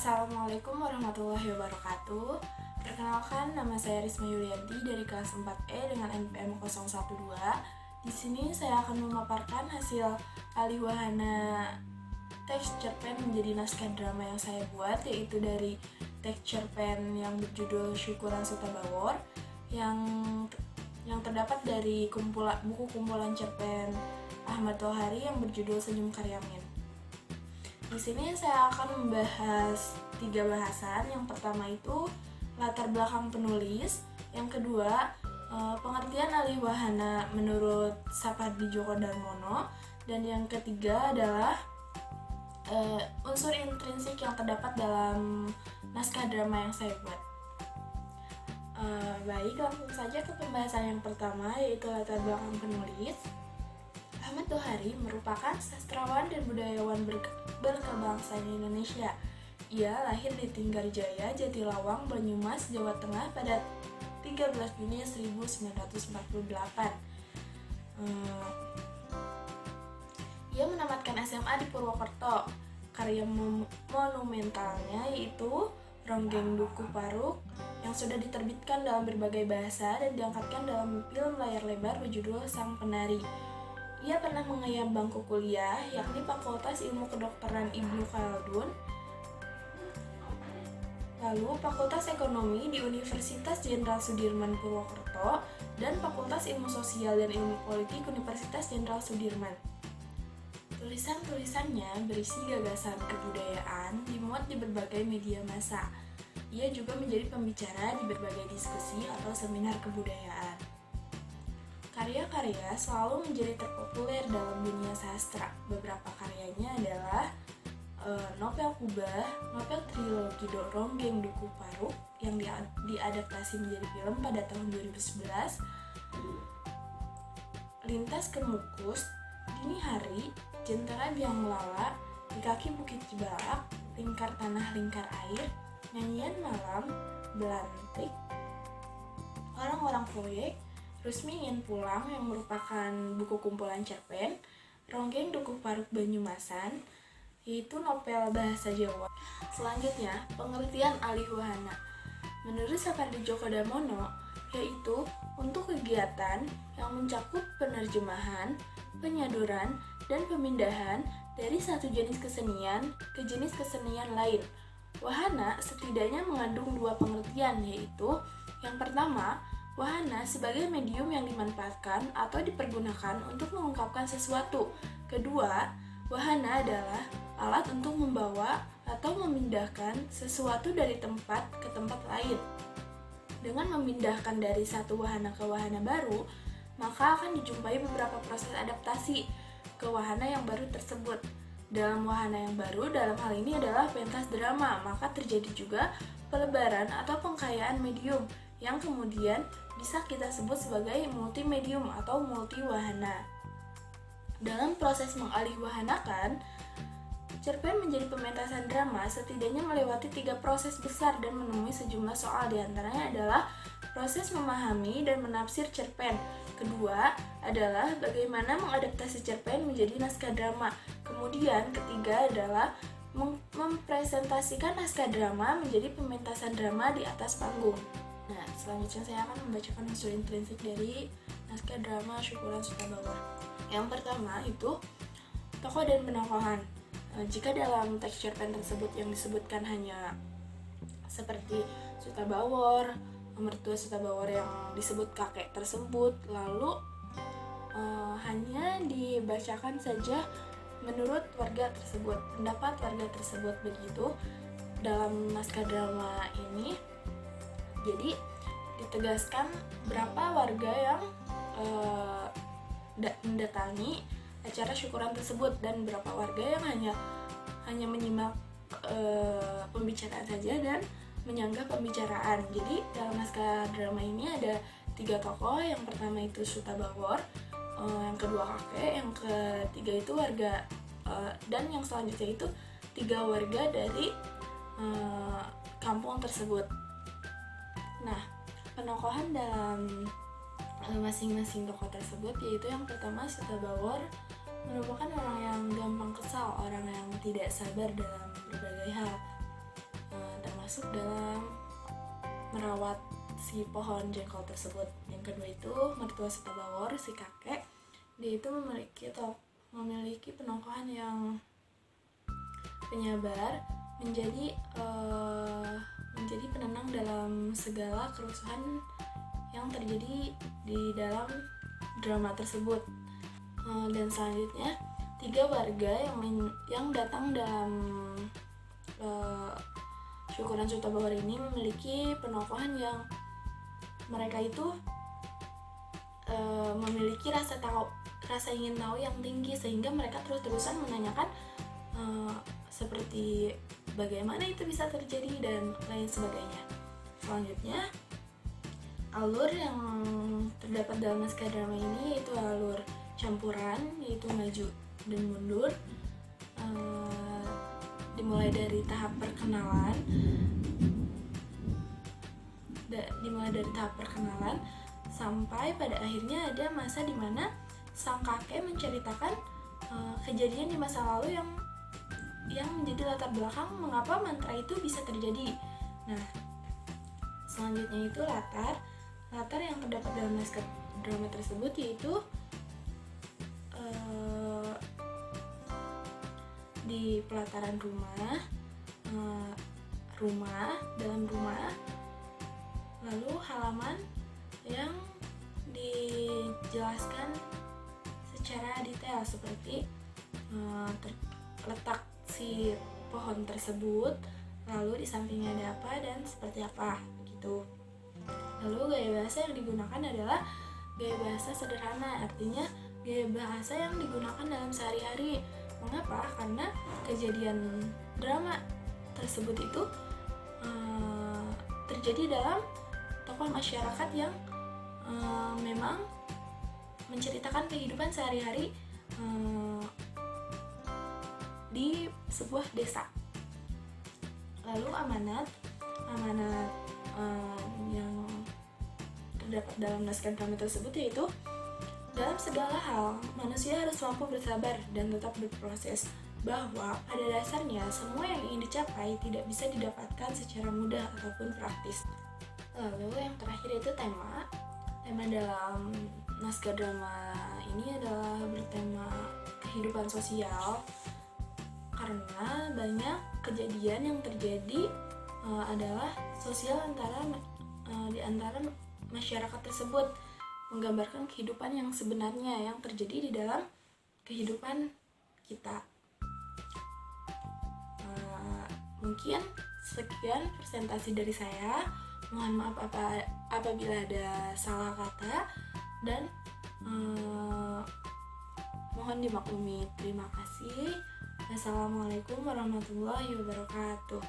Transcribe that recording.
Assalamualaikum warahmatullahi wabarakatuh. Perkenalkan, nama saya Risma Yulianti dari kelas 4E dengan NPM 012. Di sini saya akan memaparkan hasil alih wahana teks cerpen menjadi naskah drama yang saya buat, yaitu dari teks cerpen yang berjudul Syukuran Suta Bawor yang terdapat dari buku kumpulan cerpen Ahmad Tohari yang berjudul Senyum Karyamin. Di sini saya akan membahas 3 bahasan. Yang pertama itu latar belakang penulis, yang kedua pengertian alih wahana menurut Sapardi Djoko Darmono, dan yang ketiga adalah unsur intrinsik yang terdapat dalam naskah drama yang saya buat. Baik, langsung saja ke pembahasan yang pertama, yaitu latar belakang penulis. Ahmad Tohari merupakan sastrawan dan budayawan berkebangsaan Indonesia. Ia lahir di Tinggarjaya, Jatilawang, Banyumas, Jawa Tengah pada 13 Juni 1948. Ia menamatkan SMA di Purwokerto. Karya monumentalnya yaitu Ronggeng Dukuh Paruk yang sudah diterbitkan dalam berbagai bahasa dan diangkatkan dalam film layar lebar berjudul Sang Penari. Ia pernah mengayam bangku kuliah, yakni Fakultas Ilmu Kedokteran Ibnu Khaldun, lalu Fakultas Ekonomi di Universitas Jenderal Sudirman Purwokerto, dan Fakultas Ilmu Sosial dan Ilmu Politik Universitas Jenderal Sudirman. Tulisan-tulisannya berisi gagasan kebudayaan dimuat di berbagai media massa. Ia juga menjadi pembicara di berbagai diskusi atau seminar kebudayaan. Karya-karya selalu menjadi terpopuler dalam dunia sastra. Beberapa karyanya adalah novel kubah, novel trilogi Ronggeng Dukuh Paruk yang diadaptasi menjadi film pada tahun 2011, Lintas Kemukus, Dini Hari, Jentera Biang Lala, Di Kaki Bukit Cibalak, Lingkar Tanah Lingkar Air, Nyanyian Malam, Belantik, Orang-orang Proyek, Rusmi Ingin Pulang yang merupakan buku kumpulan cerpen, Ronggeng Dukuh Paruk Banyumasan, yaitu novel bahasa Jawa. Selanjutnya, pengertian alih wahana. Menurut Sapardi Djoko Darmono, yaitu untuk kegiatan yang mencakup penerjemahan, penyaduran, dan pemindahan dari satu jenis kesenian ke jenis kesenian lain. Wahana setidaknya mengandung 2 pengertian, yaitu yang pertama, wahana sebagai medium yang dimanfaatkan atau dipergunakan untuk mengungkapkan sesuatu. Kedua, wahana adalah alat untuk membawa atau memindahkan sesuatu dari tempat ke tempat lain. Dengan memindahkan dari satu wahana ke wahana baru, maka akan dijumpai beberapa proses adaptasi ke wahana yang baru tersebut. Dalam wahana yang baru, dalam hal ini adalah pentas drama, maka terjadi juga pelebaran atau pengkayaan medium yang kemudian bisa kita sebut sebagai multimedium atau multiwahana. Dalam proses mengalihwahanakan, cerpen menjadi pementasan drama setidaknya melewati 3 proses besar dan menemui sejumlah soal. Diantaranya adalah proses memahami dan menafsir cerpen. Kedua adalah bagaimana mengadaptasi cerpen menjadi naskah drama. Kemudian ketiga adalah mempresentasikan naskah drama menjadi pementasan drama di atas panggung. Nah, selanjutnya saya akan membacakan unsur intrinsik dari naskah drama Syukuran Suta Bawor. Yang pertama itu tokoh dan penokohan. Jika dalam teks cerpen tersebut yang disebutkan hanya seperti Suta Bawor, mertua Suta Bawor yang disebut kakek tersebut, lalu hanya dibacakan saja menurut warga tersebut, pendapat warga tersebut begitu dalam naskah drama ini. Jadi ditegaskan berapa warga yang mendatangi acara syukuran tersebut dan berapa warga yang hanya menyimak pembicaraan saja dan menyanggah pembicaraan. Jadi dalam naskah drama ini ada 3 tokoh. Yang pertama itu Suta Bawor, yang kedua kakek, yang ketiga itu warga, dan yang selanjutnya itu 3 warga dari kampung tersebut. Nah, penokohan dalam masing-masing tokoh tersebut yaitu yang pertama Suta Bawor merupakan orang yang gampang kesal, orang yang tidak sabar dalam berbagai hal. termasuk dalam merawat si pohon jengkol tersebut. Yang kedua itu mertua Setabawor, si kakek, dia itu memiliki penokohan yang penyabar, menjadi penenang dalam segala kerusuhan yang terjadi di dalam drama tersebut. Dan selanjutnya 3 warga yang datang dalam syukuran Sutabawor ini memiliki penokohan yang mereka itu memiliki rasa ingin tahu yang tinggi, sehingga mereka terus-terusan menanyakan seperti bagaimana itu bisa terjadi dan lain sebagainya. Selanjutnya, alur yang terdapat dalam naskah drama ini yaitu alur campuran, yaitu maju dan mundur. Dimulai dari tahap perkenalan sampai pada akhirnya ada masa di mana sang kakek menceritakan kejadian di masa lalu yang menjadi latar belakang mengapa mantra itu bisa terjadi. Nah, selanjutnya itu latar yang terdapat dalam naskah drama tersebut yaitu di pelataran dalam rumah, lalu halaman yang dijelaskan secara detail seperti letak si pohon tersebut, lalu di sampingnya ada apa dan seperti apa begitu. Lalu gaya bahasa yang digunakan adalah gaya bahasa sederhana, artinya gaya bahasa yang digunakan dalam sehari-hari. Mengapa? Karena kejadian drama tersebut itu terjadi dalam tokoh masyarakat yang memang menceritakan kehidupan sehari-hari di sebuah desa. Lalu amanat yang terdapat dalam naskah drama tersebut yaitu dalam segala hal manusia harus mampu bersabar dan tetap berproses, bahwa pada dasarnya semua yang ingin dicapai tidak bisa didapatkan secara mudah ataupun praktis. Lalu yang terakhir itu tema dalam naskah drama ini adalah bertema kehidupan sosial, karena banyak kejadian yang terjadi adalah sosial di antara masyarakat tersebut, menggambarkan kehidupan yang sebenarnya yang terjadi di dalam kehidupan kita. Mungkin sekian presentasi dari saya. Mohon maaf apabila ada salah kata dan mohon dimaklumi. Terima kasih. Assalamualaikum warahmatullahi wabarakatuh.